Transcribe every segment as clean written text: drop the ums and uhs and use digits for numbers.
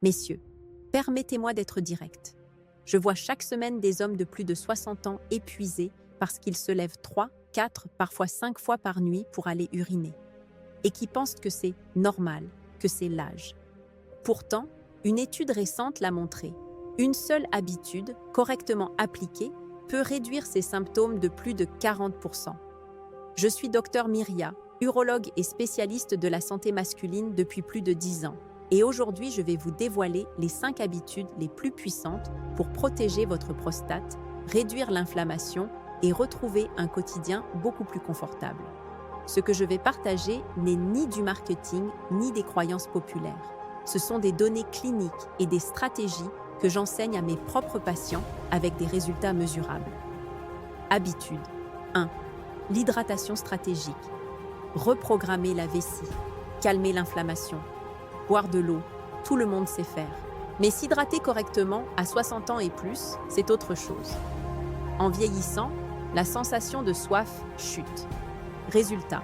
Messieurs, permettez-moi d'être direct. Je vois chaque semaine des hommes de plus de 60 ans épuisés parce qu'ils se lèvent 3, 4, parfois 5 fois par nuit pour aller uriner, et qui pensent que c'est normal, que c'est l'âge. Pourtant, une étude récente l'a montré. Une seule habitude, correctement appliquée, peut réduire ces symptômes de plus de 40%. Je suis Dr Myria, urologue et spécialiste de la santé masculine depuis plus de 10 ans. Et aujourd'hui, je vais vous dévoiler les 5 habitudes les plus puissantes pour protéger votre prostate, réduire l'inflammation et retrouver un quotidien beaucoup plus confortable. Ce que je vais partager n'est ni du marketing ni des croyances populaires. Ce sont des données cliniques et des stratégies que j'enseigne à mes propres patients avec des résultats mesurables. Habitude 1. L'hydratation stratégique. Reprogrammer la vessie, calmer l'inflammation. Boire de l'eau, tout le monde sait faire. Mais s'hydrater correctement à 60 ans et plus, c'est autre chose. En vieillissant, la sensation de soif chute. Résultat,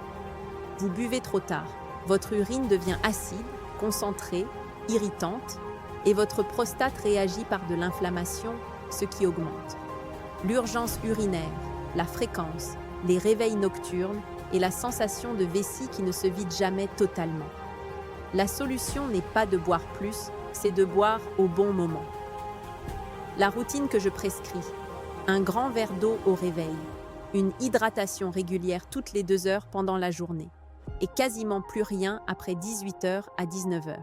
vous buvez trop tard, votre urine devient acide, concentrée, irritante, et votre prostate réagit par de l'inflammation, ce qui augmente. L'urgence urinaire, la fréquence, les réveils nocturnes et la sensation de vessie qui ne se vide jamais totalement. La solution n'est pas de boire plus, c'est de boire au bon moment. La routine que je prescris, un grand verre d'eau au réveil, une hydratation régulière toutes les 2 heures pendant la journée, et quasiment plus rien après 18h à 19h.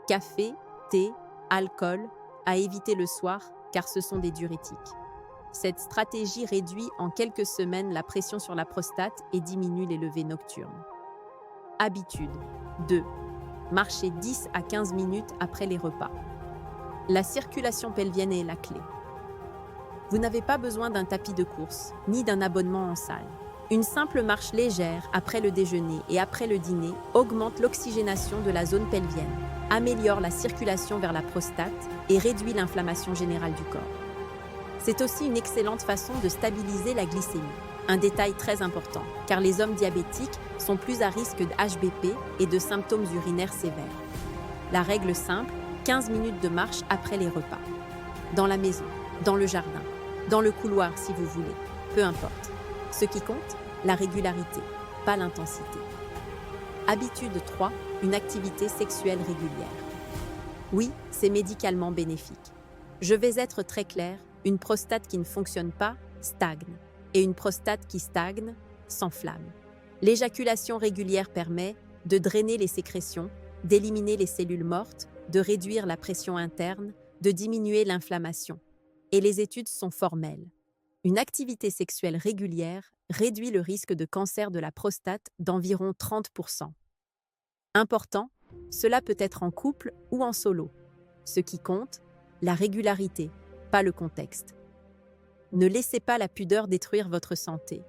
Café, thé, alcool, à éviter le soir car ce sont des diurétiques. Cette stratégie réduit en quelques semaines la pression sur la prostate et diminue les levées nocturnes. Habitude 2. Marcher 10 à 15 minutes après les repas. La circulation pelvienne est la clé. Vous n'avez pas besoin d'un tapis de course, ni d'un abonnement en salle. Une simple marche légère après le déjeuner et après le dîner augmente l'oxygénation de la zone pelvienne, améliore la circulation vers la prostate et réduit l'inflammation générale du corps. C'est aussi une excellente façon de stabiliser la glycémie. Un détail très important, car les hommes diabétiques sont plus à risque de HBP et de symptômes urinaires sévères. La règle simple, 15 minutes de marche après les repas. Dans la maison, dans le jardin, dans le couloir si vous voulez, peu importe. Ce qui compte, la régularité, pas l'intensité. Habitude 3, une activité sexuelle régulière. Oui, c'est médicalement bénéfique. Je vais être très claire, une prostate qui ne fonctionne pas stagne, et une prostate qui stagne s'enflamme. L'éjaculation régulière permet de drainer les sécrétions, d'éliminer les cellules mortes, de réduire la pression interne, de diminuer l'inflammation. Et les études sont formelles. Une activité sexuelle régulière réduit le risque de cancer de la prostate d'environ 30%. Important, cela peut être en couple ou en solo. Ce qui compte, la régularité, pas le contexte. Ne laissez pas la pudeur détruire votre santé.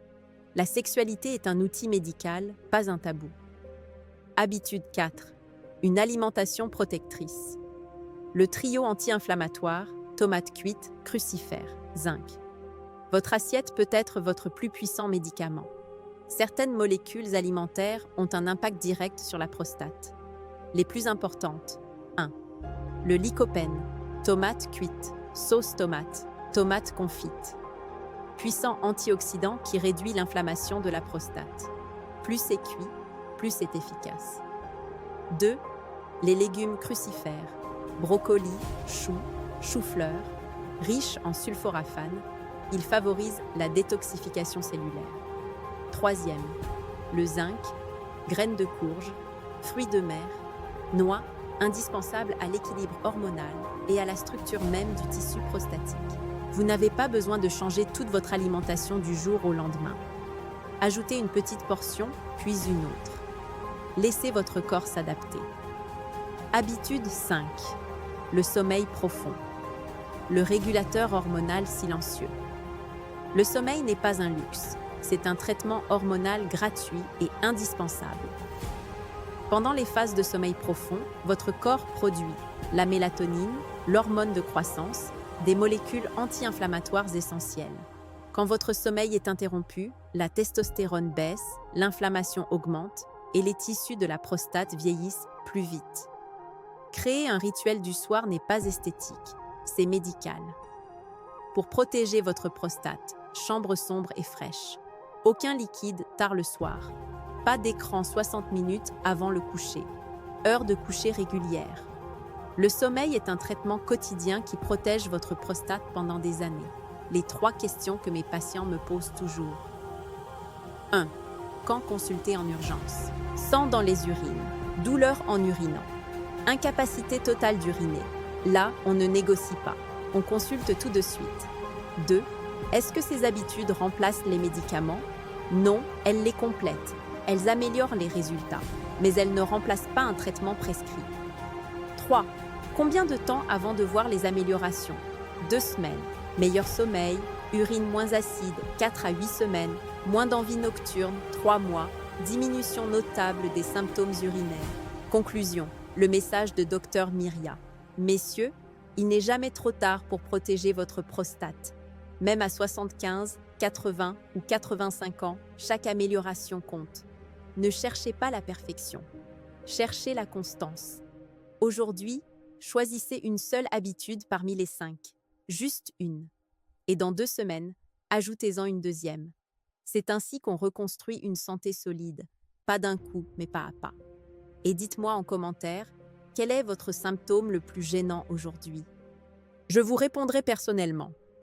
La sexualité est un outil médical, pas un tabou. Habitude 4. Une alimentation protectrice. Le trio anti-inflammatoire, tomates cuites, crucifères, zinc. Votre assiette peut être votre plus puissant médicament. Certaines molécules alimentaires ont un impact direct sur la prostate. Les plus importantes. 1. Le lycopène, tomate cuite, sauce tomate, tomate confite. Puissant antioxydant qui réduit l'inflammation de la prostate. Plus c'est cuit, plus c'est efficace. 2. Les légumes crucifères, brocoli, choux, chou-fleur, riches en sulforaphane, ils favorisent la détoxification cellulaire. 3e, le zinc, graines de courge, fruits de mer, noix, indispensables à l'équilibre hormonal et à la structure même du tissu prostatique. Vous n'avez pas besoin de changer toute votre alimentation du jour au lendemain. Ajoutez une petite portion, puis une autre. Laissez votre corps s'adapter. Habitude 5. Le sommeil profond. Le régulateur hormonal silencieux. Le sommeil n'est pas un luxe, c'est un traitement hormonal gratuit et indispensable. Pendant les phases de sommeil profond, votre corps produit la mélatonine, l'hormone de croissance, des molécules anti-inflammatoires essentielles. Quand votre sommeil est interrompu, la testostérone baisse, l'inflammation augmente et les tissus de la prostate vieillissent plus vite. Créer un rituel du soir n'est pas esthétique, c'est médical. Pour protéger votre prostate, chambre sombre et fraîche. Aucun liquide tard le soir. Pas d'écran 60 minutes avant le coucher. Heure de coucher régulière. Le sommeil est un traitement quotidien qui protège votre prostate pendant des années. Les 3 questions que mes patients me posent toujours. 1. Quand consulter en urgence? Sang dans les urines. Douleur en urinant. Incapacité totale d'uriner. Là, on ne négocie pas. On consulte tout de suite. 2. Est-ce que ces habitudes remplacent les médicaments? Non, elles les complètent. Elles améliorent les résultats, mais elles ne remplacent pas un traitement prescrit. 3. Combien de temps avant de voir les améliorations? 2 semaines. Meilleur sommeil, urine moins acide, 4 à 8 semaines, moins d'envie nocturne, 3 mois, diminution notable des symptômes urinaires. Conclusion, le message de Dr Myria. Messieurs, il n'est jamais trop tard pour protéger votre prostate. Même à 75, 80 ou 85 ans, chaque amélioration compte. Ne cherchez pas la perfection. Cherchez la constance. Aujourd'hui, choisissez une seule habitude parmi les 5. Juste une. Et dans 2 semaines, ajoutez-en une deuxième. C'est ainsi qu'on reconstruit une santé solide, pas d'un coup, mais pas à pas. Et dites-moi en commentaire, quel est votre symptôme le plus gênant aujourd'hui? Je vous répondrai personnellement.